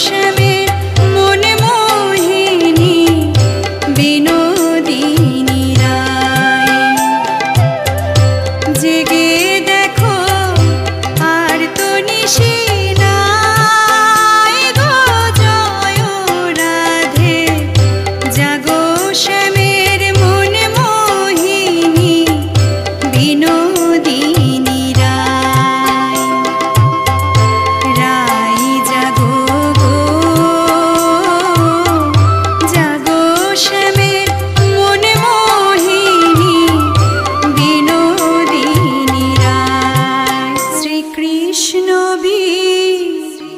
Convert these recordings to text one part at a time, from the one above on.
শ্যামের মন মোহিনী বিনোদিনী রায়। জেগে দেখো আর তো নিশি নাই গো, জয় রাধে জাগো শ্যামের মন মোহিনী বিনোদিনী রায়। রায় জাগো গো, জাগো শ্যামের মন মোহিনী বিনোদিনী রায়। শ্রীকৃষ্ণ বিচ্ছেদে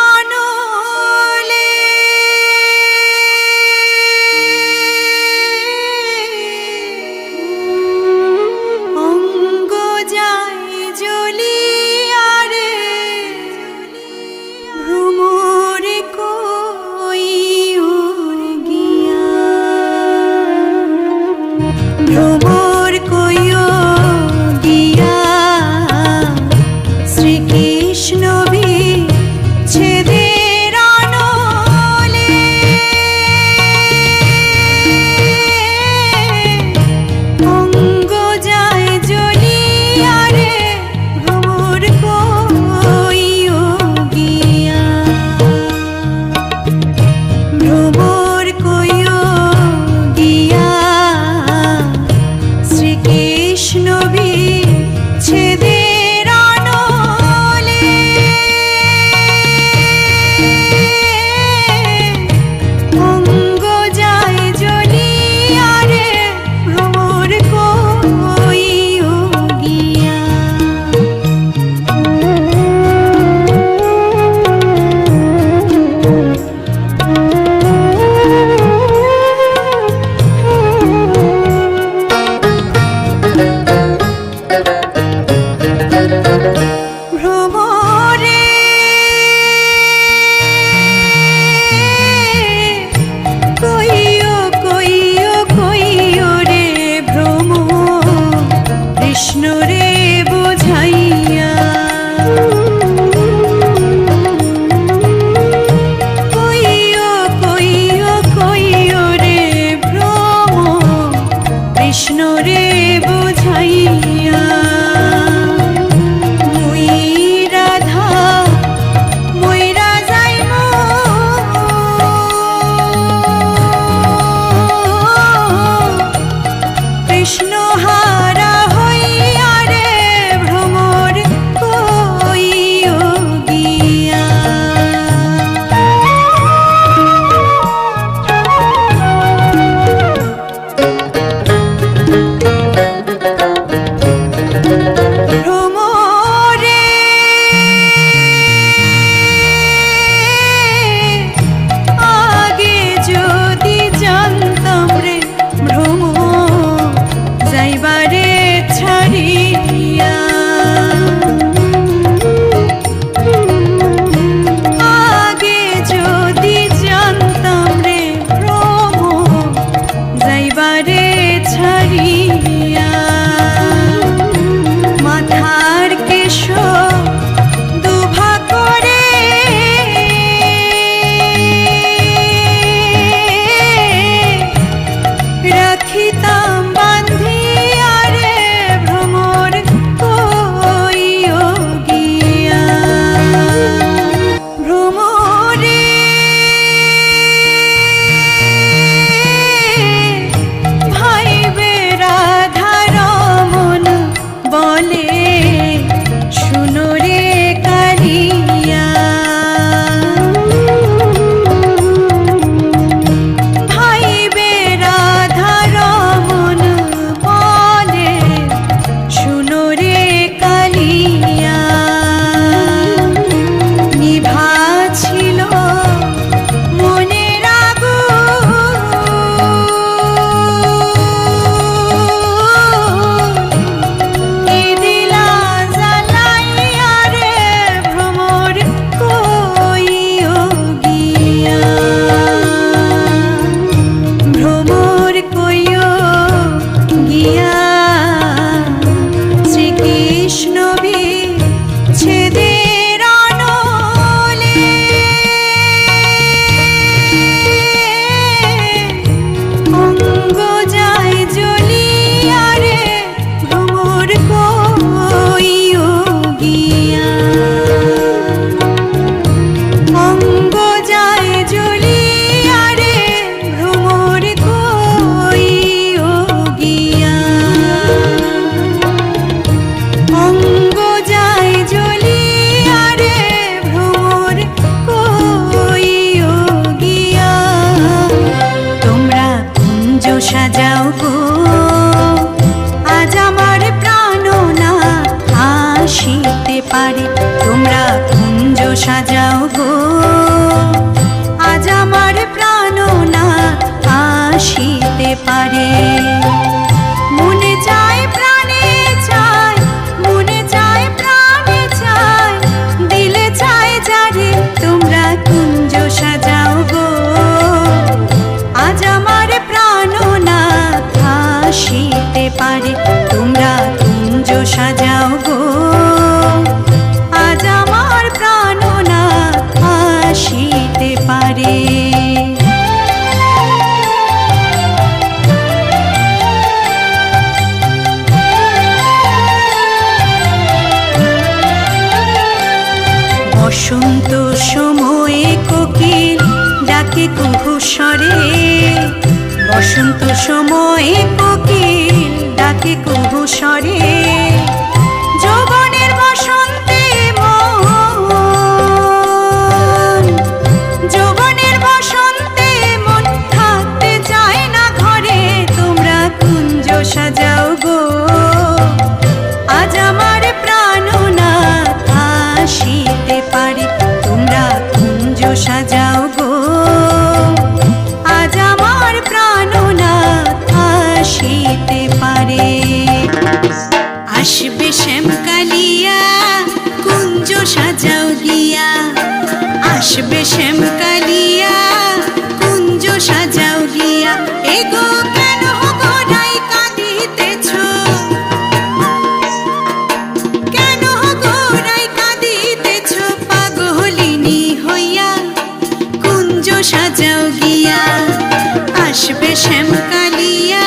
অনলে অঙ্গ যায় জ্বলিয়া রে, ভ্রমর কই গিয়া, ভ্রমর কই গিয়া শ্রীকৃষ্ণ সাজাও গো আজ আমার প্রাণনাথ আসিতে পারে। মনে চায় প্রাণে চায়, মনে চায় প্রাণে চায়, দিলে চায় যারে তোমরা কুঞ্জ সাজাও গো আজ আমার প্রাণনাথ আসিতে পারে। তোমরা কুঞ্জ সাজাও গো আজ আমার প্রাণনাথ আসিতে পারে। বসন্ত সময়ে কোকিল ডাকে কুহু স্বরে, বসন্ত সময়ে কোকিল ডাকে কুহু স্বরে। যৌবনের বসন্তে মন, যৌবনের বসন্তে মন থাকতে চায় না ঘরে। তোমরা কুঞ্জ সাজাও গো আজ আমার প্রাণনাথ আসিতে পারে। তোমরা কুঞ্জ সাজাও গো আজ আমার প্রাণনাথ আসিতে পারে। আসবে শ্যামকালিয়া কুঞ্জ সাজাও গিয়া, আসবে শ্যামকালিয়া কুঞ্জ সাজাও গিয়া। এগো কেন গোড়াই কাঁদিতেছ, কেন গোড়াই কাঁদিতেছ পাগলিনী হইয়া। কুঞ্জ সাজাও গিয়া আসবে শ্যামকালিয়া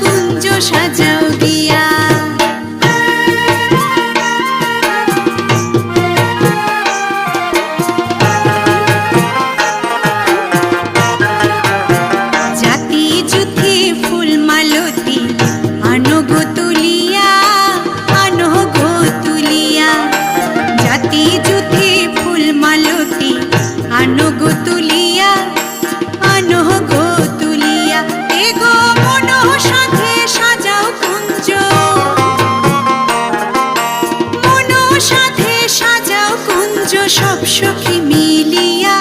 কুঞ্জ সাজাও গিয়া। জাতি যুথি ফুল মালতী আনো গো তুলিয়া, আনো গো তুলিয়া। জাতি যুথি ফুল মালতী আনো গো তুলিয়া, আনো গো তুলিয়া। এগো মনো সাথে সাজাও কুঞ্জ, মনো সাথে সাজাও কুঞ্জ। সব সখী মিলিয়া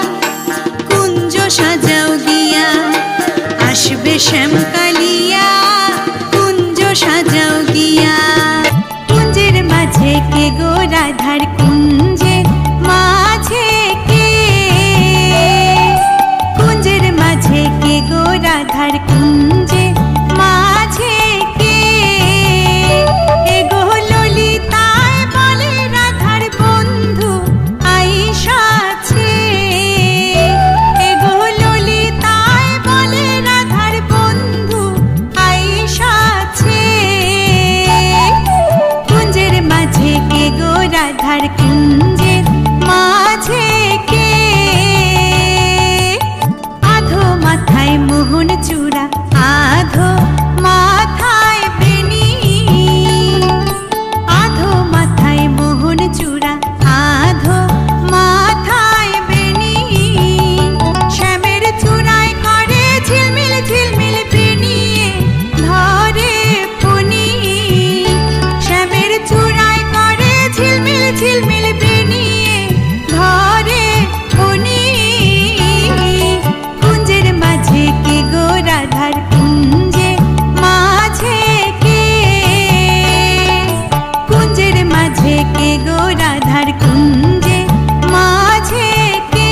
কুঞ্জ সাজাও গিয়া আসবে শ্যামকালিয়া কুঞ্জ সাজাও গিয়া। কুঞ্জের মাঝে কে গো রাধার কুঞ্জে মাঝে কে, কুঞ্জের মাঝে কে গো রাধার কুঞ্জে মাঝে কে। এগো ললিতায় বলে রাধার বন্ধু আইসাছে, এগো ললিতায় বলে রাধার বন্ধু আইসাছে। কুঞ্জের মাঝে কে গো রাধার কুঞ্জের মাঝে কে। আধো মাথায় মোহন চূড়া, আধো মাথায় বেনি, আধো মাথায় মোহন চূড়া, আধো মাথায় বেনি। শ্যামের চূড়ায় করে ঝিলমিল ঝিলমিল বেনিয়ে ধরে ফণি, শ্যামের চূড়ায় করে ঝিলমিল ঝিলমিল বেনিয়ে ধরে ফণি। কুঞ্জের মাঝে কে গো রাধার কুঞ্জে মাঝে কে, কুঞ্জের মাঝে কে গো রাধার কুঞ্জে মাঝে কে।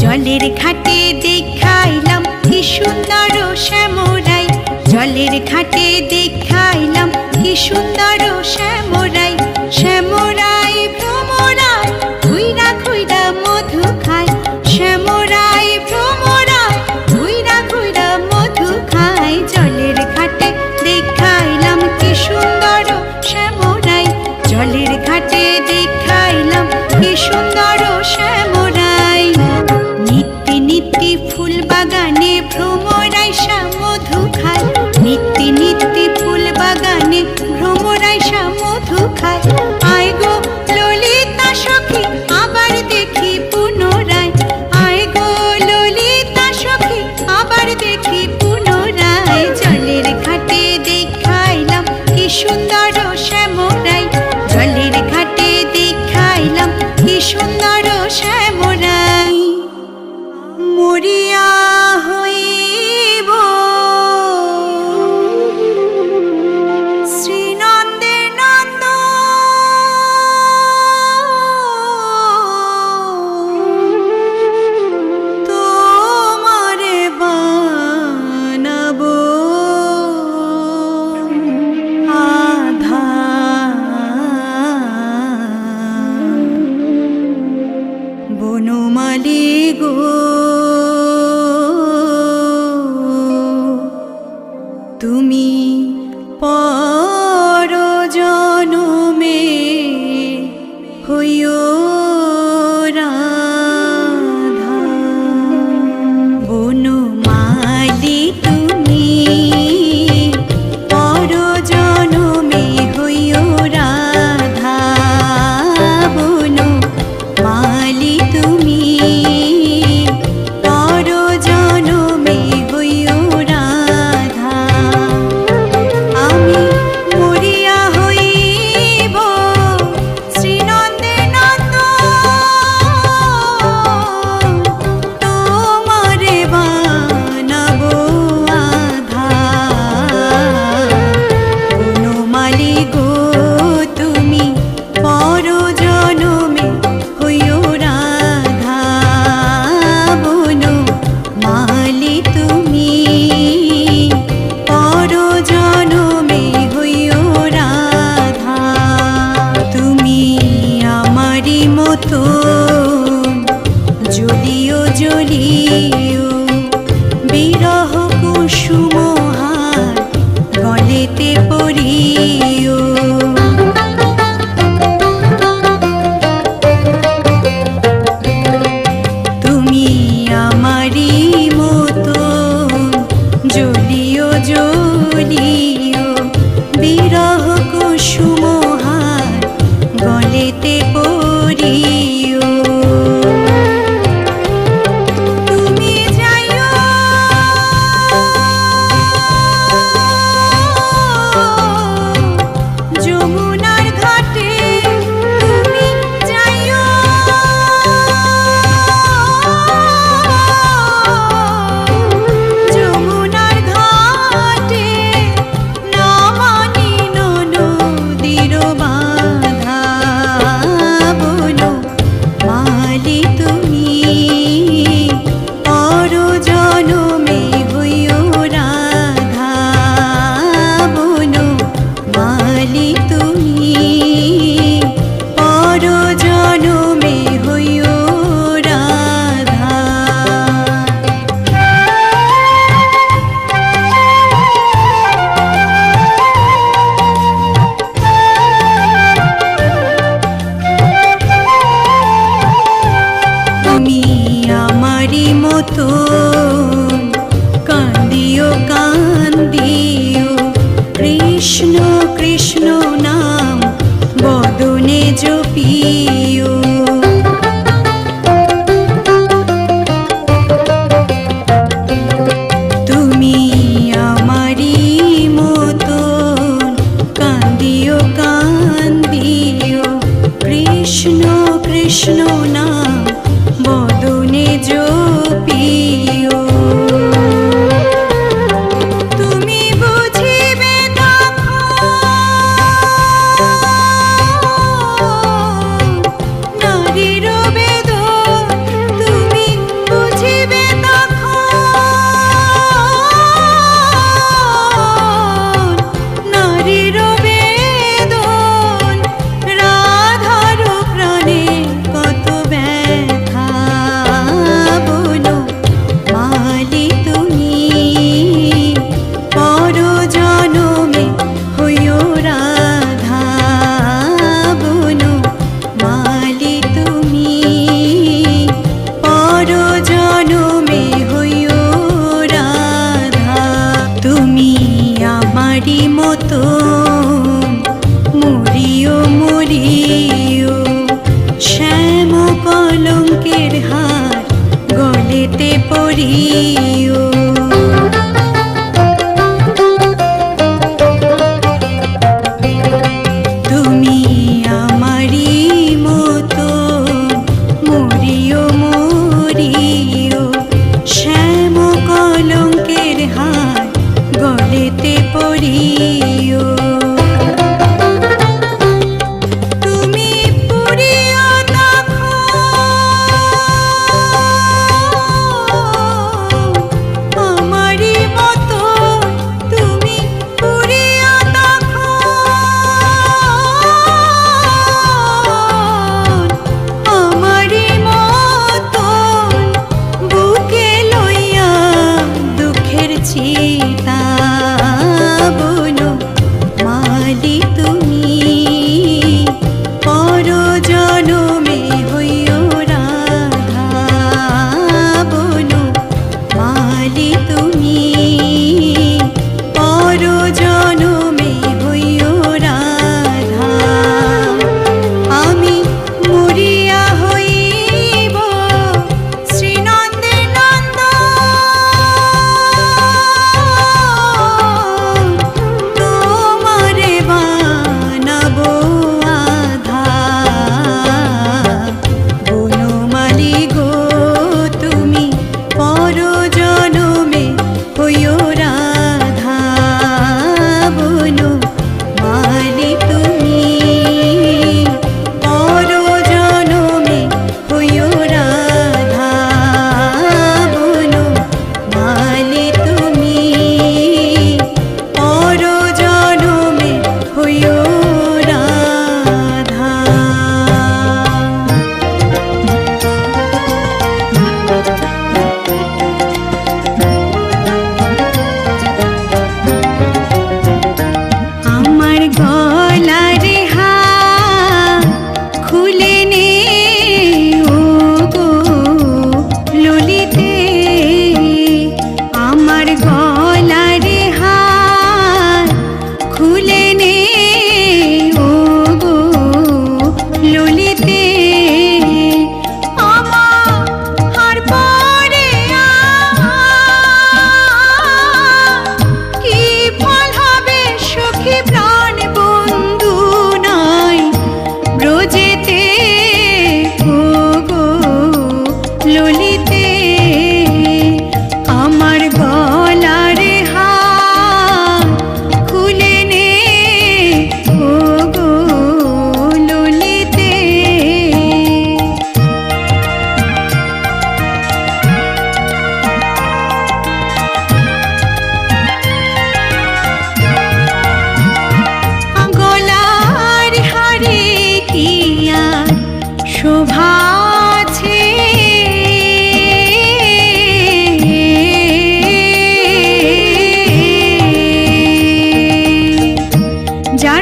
জলের ঘাটে দেখাইলাম কি সুন্দর শ্যামরাই, জলের ঘাটে দেখাইলাম কি সুন্দর শ্যামরাই। শ্যামরাই ভ্রমরাই ঘুইরা ঘুইরা মধু খায়, শ্যামরাই ভ্রমরাই ঘুইরা ঘুইরা মধু খায়। জলের ঘাটে দেখাইলাম কি সুন্দর শ্যামরাই, জলের ঘাটে দেখাইলাম কি সুন্দর শ্যামরাই। নিত্যি নিত্যি ফুল বাগানে ভ্রমরাই মধু খায়, নিত্যি নিত্যি ফুল বাগানে ভ্রমরাই মধু খায়। আয় গো ললিতা সখী আবার দেখি পুনরায়, আয় গো ললিতা সখী আবার দেখি পুনরায়। জলের ঘাটে দেখাইলাম কি সুন্দর শ্যামরাই, জলের ঘাটে দেখাইলাম কি সুন্দর শ্যামরাই মরিয়া হইব শ্রীনন্দের নন্দ তোমারে বানাবো আধা বনমালী গো তুমি পর জনমে হইও রাধা বনমালী তুমি পর জনমে হইও রাধা বনমালী তুমি পর জনমে হইও রাধা আমি মরিয়া হইব শ্রীনন্দের নন্দ তোমারে বানাবো আধা বনমালী গো তুমি পর জনমে হইও রাধা বনমালী তুমি পর জনমে হইও রাধা তুমি আমারি মতো জ্বলিও জ্বলিও বিরহ কুসুমহার গলেতে পড়িও তুমি আমারি মতো জ্বলিও জ্বলিও বিরহ কুসুমহার গলেতে পড়িও তুমি যাইও যমুনার ঘাটে তুমি যাইও যমুনার ঘাটে না মানি নদীর বাধা বনমালী তুমি পর জনমে হইও রাধা বনমালী তুমি পর জনমে হইও রাধা তুমি আমারি মতো কান্দিও কান্দিও কৃষ্ণ কৃষ্ণ নাম বদনে জপিও তুমি আমারি মতো কান্দিও কান্দিও কৃষ্ণ কৃষ্ণ নাম বদনে জপিও তুমি বুঝিবে নারীর বেদন তুমি বুঝিবে নারীর বেদন রাধার প্রাণে কত ব্যথা বনমালী তুমি পর জনমে হইও রাধা বনমালী তুমি পর জনমে হইও রাধা তুমি আমারি মতো মরিও মরিও শ্যাম কলঙ্কের হার গলেতে পড়িও তুমি আমারি মতো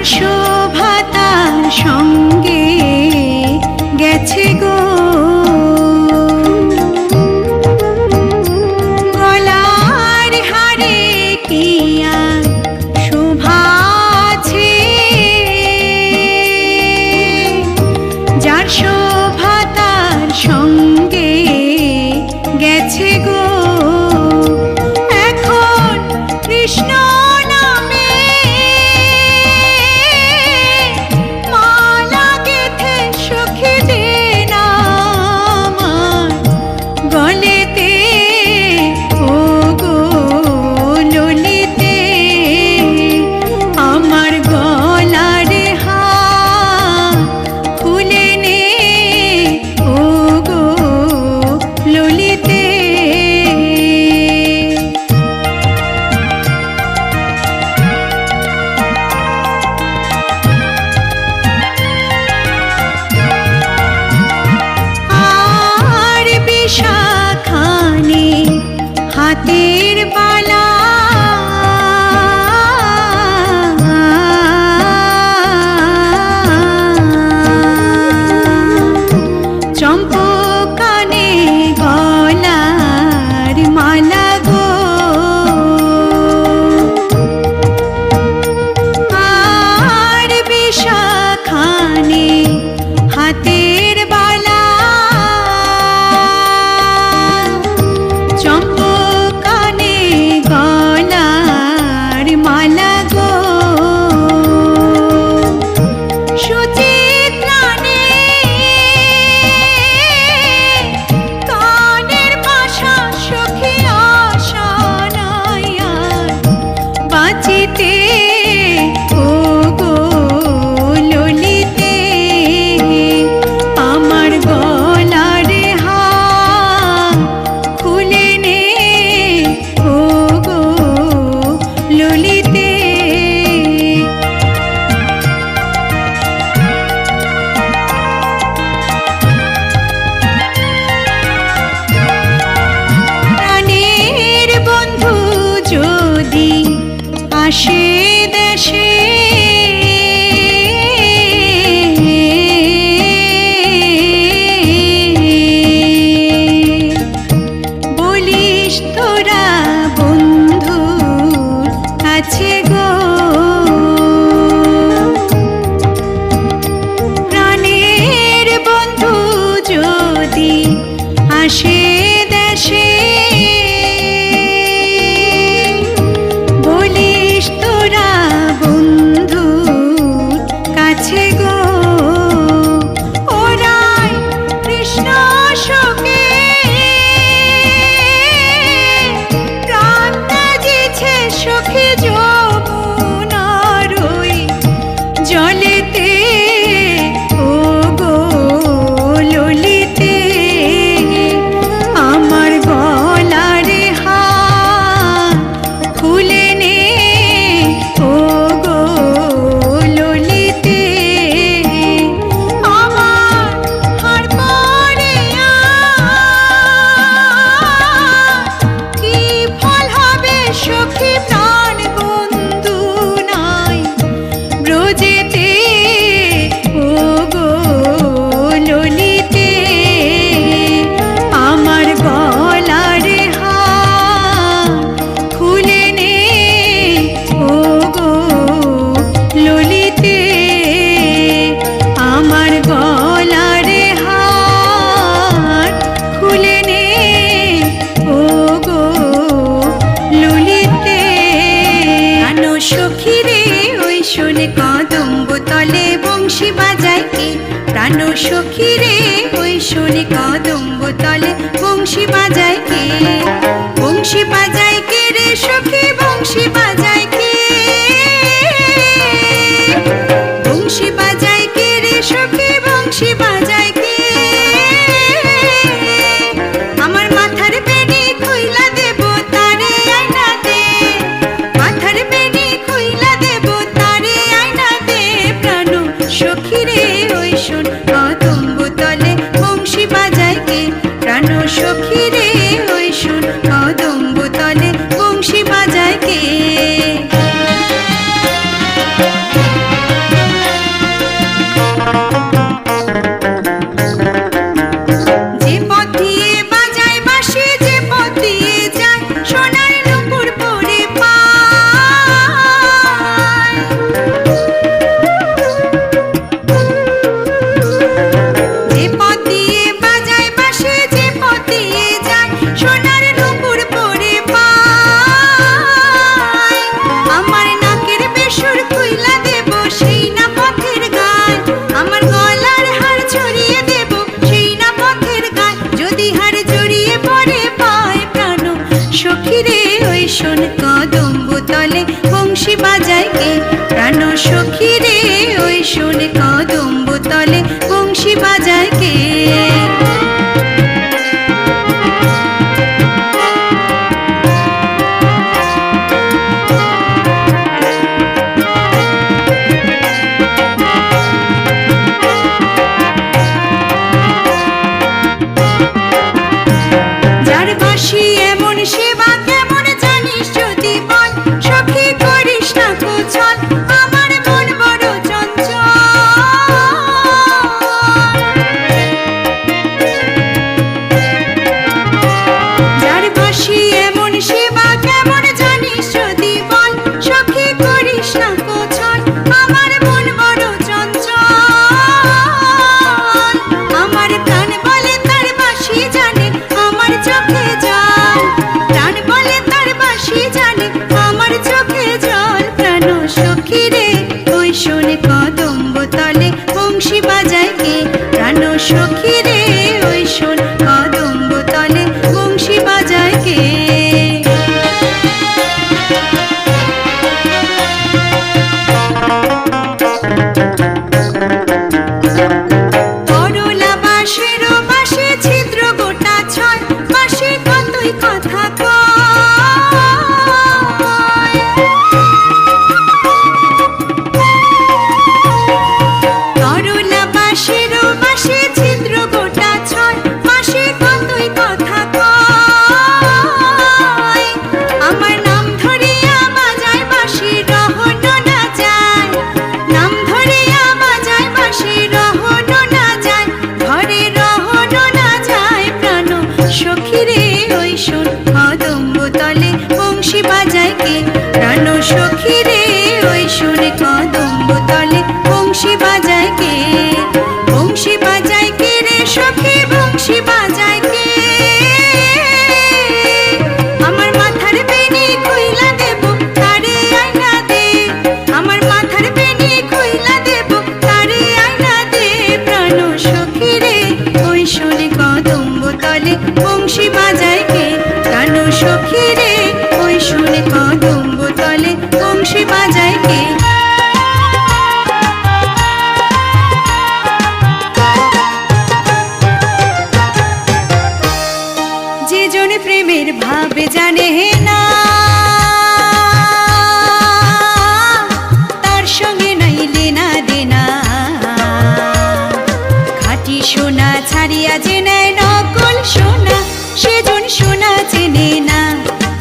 যার শোভা তার সঙ্গে গেছে গো, গলার হারে কি আর শোভা আছে, যার শোভা তার সঙ্গে গেছে গো। এখন কৃষ্ণ নামে মালা গেঁথে সখী দে না আমার গলেতে, ও গো ললিতে, আমার গলার হার খুলে নে, ও গো ললিতে। আর বিশাখানে হাতের বালা, চম্পকানে গলার মালা গো, আর বিশাখানে হাতের বালা, চম্পকানে গলার মালা গো, সুচিত্রানে কানের পাশা সখী আশা নাই আর বাঁচিতে, ও গো ললিতে, আমার গলার হার খুলে নে, ও গো ললিতে। প্রাণের বন্ধু যদি আসে দেশে, বলিস তোরা বন্ধুর কাছে গো, প্রাণের বন্ধু যদি আসে দেশে, বলিস তোরা বন্ধুর কাছে গো, ওরাই কৃষ্ণ শোকে প্রাণ ত্যাজিছে সখী যমুনার ওই জলেতে, ও গো ললিতে, আমার গলার হার খুলে নে, ও গো ললিতে, আমার হার পরে কি ফল হবে সখী প্রাণ বন্ধু নাই ব্রজেতে, ও গো ললিতে, আমার গলার হার খুলে নে, ও গো ললিতে, আমার গলার হার খুলে নে, ও গো ললিতে। আনো সখী রে ওই শোনে কদম্ব তলে বংশী বাজায় কে, প্রাণ সখী রে ওই শোনে কদম্ব তলে বংশী বাজায় কে, বংশী বাজায় কে রে সখী, বংশী বাজায় কে, বংশী বাজায় কে রে সখী, বংশী বাজায় কে, আমার মাথার বেনি খুইলা দেব তারে আয়না দে, মাথার বেনি খুইলা দেব তারে আয়না দে, প্রাণ সখী রে ওই শোন কদম্ব তলে বংশী বাজায় কে, প্রাণ সখী রে তলে বংশী বাজায় কে? প্রাণ সখী রে ওই শুনে কদম্ব তলে বংশী বাজায় কে? যে জন প্রেমের ভাবে জানে না, তার সঙ্গে নাই লেনা দেনা। খাঁটি সোনা ছাড়িয়া যে নেয় নকল সোনা, সেজন সোনা চেনে না।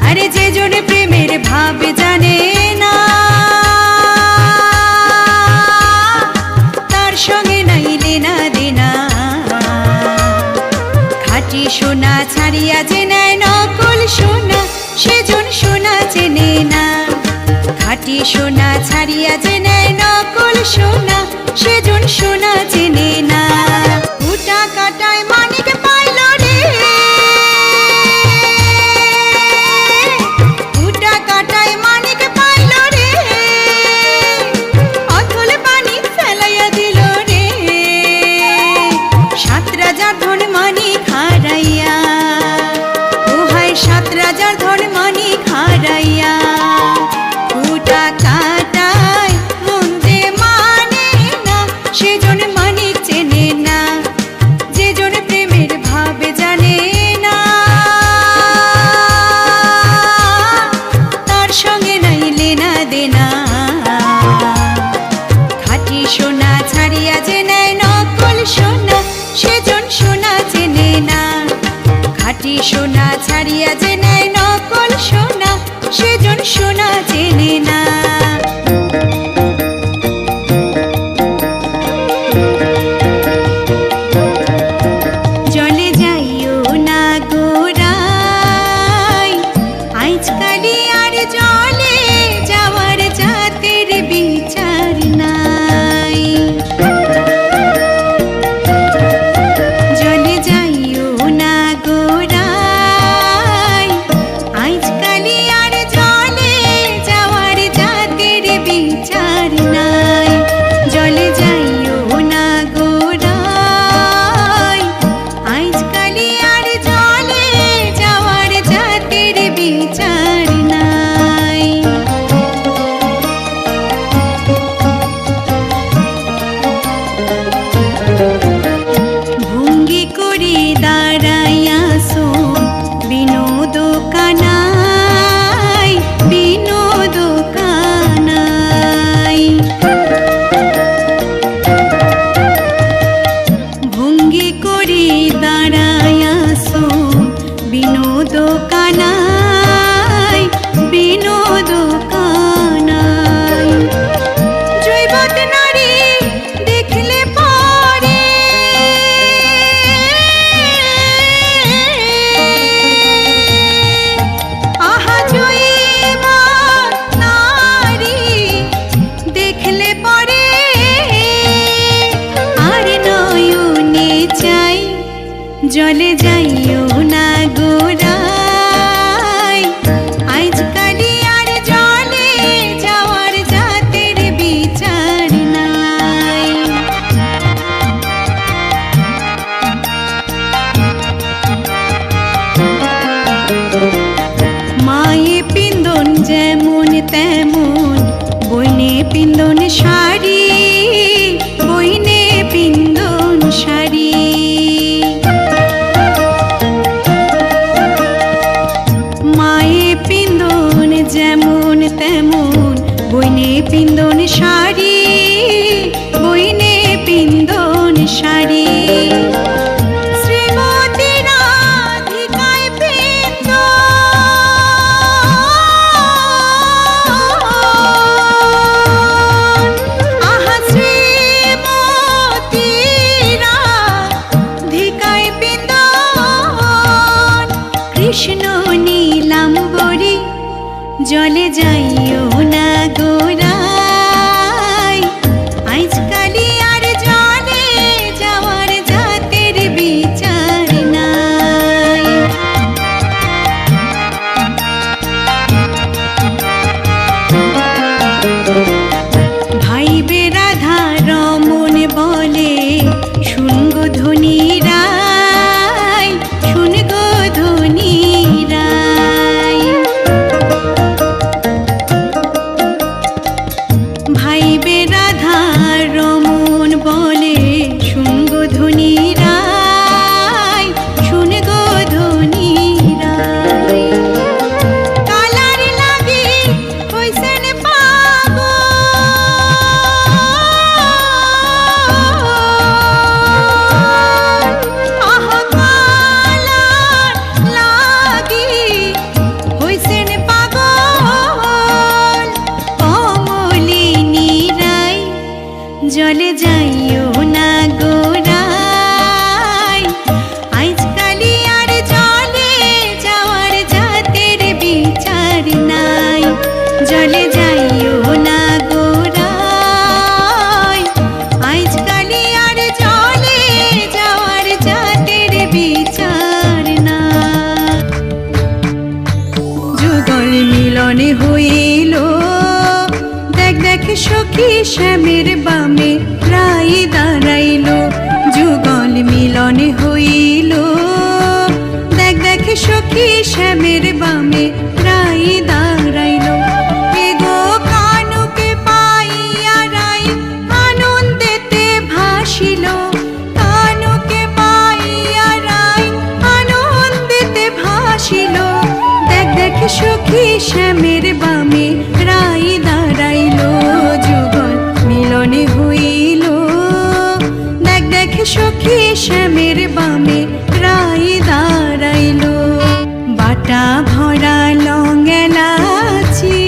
আরে যে জন প্রেমের ভাবে জানে না, তার সঙ্গে নাই লেনা দেনা। খাঁটি সোনা ছাড়িয়া যে নেয় নকল সোনা, সেজন সোনা চেনে না। খাঁটি সোনা ছাড়িয়া যে নেয় নকল সোনা, সেজন সোনা চেনে না। উটা কাটায় মানিক পাইল রে, উটা কাটায় মানিক পাইল রে, অথল পানি ফেলাইয়া দিল রে। সাত রাজার ধন মানিক হারাইয়া, ও হায় সাত রাজার ধন মানিক হারাইয়া। উটা কাটায় মন যে মানে না, সেজন মানিক চেনে না। যে জন প্রেমের ভাবে জানে না, তার সঙ্গে নাই লেনা দেনা। খাঁটি সোনা ছাড়িয়া যে নেয় নকল সোনা, সেজন সোনা চেনে না। খাঁটি সোনা ছাড়িয়া যে নেয় নকল সোনা, সেজন সোনা চেনে না। জলে যাইও না গোরাই, আজকালি আর জলে যাওয়ার জাতের বিচার নাই। জলে যাইও না গোরাই, আজকালি আর জলে যাওয়ার জাতের বিচার নাই। জলে যাইও না গোরাই, আজকালি আর জলে যাওয়ার জাতের বিচার নাই। ভঙ্গি করে দাঁড়াইয়া শোন বিনোদ কানাই, বিনোদ কানাই। ভঙ্গি করে দাঁড়াইয়া শোন বিনোদ কানাই, বিনোদ কানাই। জৈবত নারী দেখলে পরে, আহা জৈবত নারী দেখলে পরে, আর নয়নে চাই। জলে যাইও না গোরাই, আজকালি আর জলে যাওয়ার জাতের বিচার নাই। মায়ে পিন্দন যেমন তেমন, বইনে পিন্দন শাড়ি, বইনে পিন্দন শাড়ি। মায়ে পিন্দন যেমন তেমন, বইনে পিন্দন শাড়ি, বইনে পিন্দন শাড়ি। শ্রীমতী রাধিকায় পিন্দন, আহা শ্রীমতী রাধিকায় পিন্দন। কৃষ্ণ নীলাম্বরী জলে যাইও না গোরাই, আজকালি আর জলে যাওয়ার জাতের বিচার নাই। ভাইবে রাধা রমন বলে শুনগো ধনী রাই, শুন বিচার না। যুগল মিলনে হইল, দেখ দেখ সখী শ্যামের বামে রাই দাঁড়াইল। যুগল মিলনে হইল, দেখ দেখ সখী শ্যামের বামে রাই দাঁড়াইল। এগো কানুকে পাইয়া রাই আনন্দেতে ভাসিল, কানুকে পাইয়া রাই আনন্দেতে ভাসিল। দেখ দেখ সখী শ্যামের বামে রাই দাঁড়াইল। যুগল মিলনে হইল, দেখ দেখ সখী শ্যামের বামে রাই দাঁড়াইল। বাটা ভরা লং এলাচি,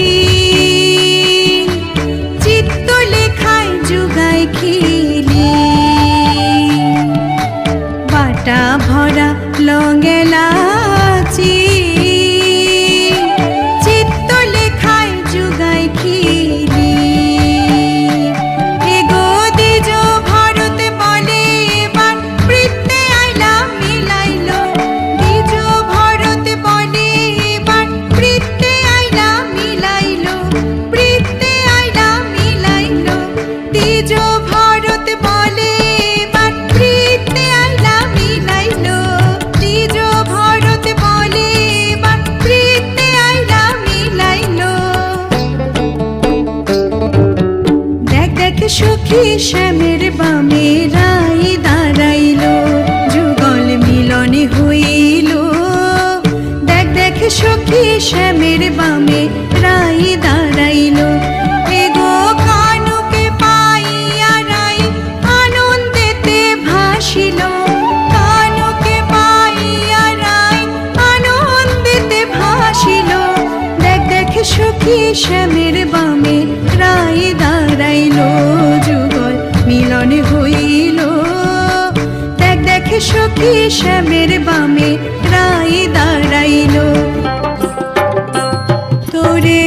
চিত্ত লেখায় যুগায় খিলি। বাটা ভরা লং এলাচি, চিত্ত লেখায় যুগায় খিলি। এগো দ্বিজ ভরত বলে এবার বৃত্তে আইলা মিলাইল। দ্বিজ ভরত বলে এবার বৃত্তে আইলা মিলাইল, বৃত্তে আইলা মিলাইল। দ্বিজ ভরত বলে এবার বৃত্তে আইলা মিলাইল, দ্বিজ ভরত বলে এবার বৃত্তে আইলা মিলাইল। দেখ দেখ সখী শ্যামের বামে রাই দাঁড়াইল। যুগল মিলনে হইল, দেখ দেখ সখী শ্যামের বামে রাই দাঁড়াইল। এগো কানুকে পাইয়া রাই আনন্দেতে ভাসিল, কানুকে পাইয়া রাই আনন্দেতে ভাসিল। দেখ দেখ সখী শ্যামের বামে রাই দাঁড়াইল। যুগল মিলনে হইল, দেখ দেখ সখী শ্যামের বামে রাই দাঁড়াইল। তোরে